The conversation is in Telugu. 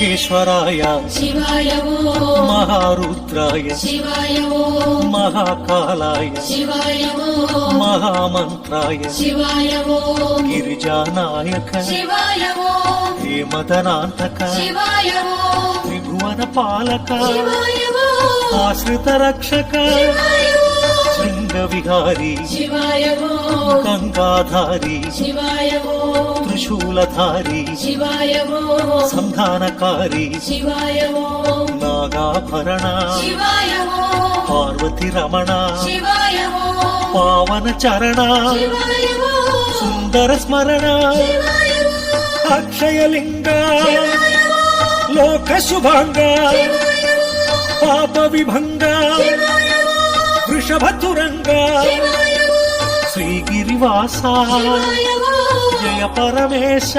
మహేశ్వరాయ శివాయ మహారుద్రాయ శివాయ మహాకాలాయ శివాయ మహామంత్రాయ శివాయ గిరిజానాయక శివాయ హేమదనాంతక శివాయ త్రిభువన పాలక శివాయ ఆశ్రిత రక్షక శృంగ విహారీ శివాయ గంగాధారి శివాయ త్రిశూలధారి శివాయ సంధానకారి శివాయ నాగాభరణ శివాయ పార్వతి రమణ శివాయ పావన చరణ శివాయ సుందర స్మరణ అక్షయలింగ లోక శుభాంగ పాప విభంగ వృషభతురంగ శ్రీగిరివాస జయ పరమేశ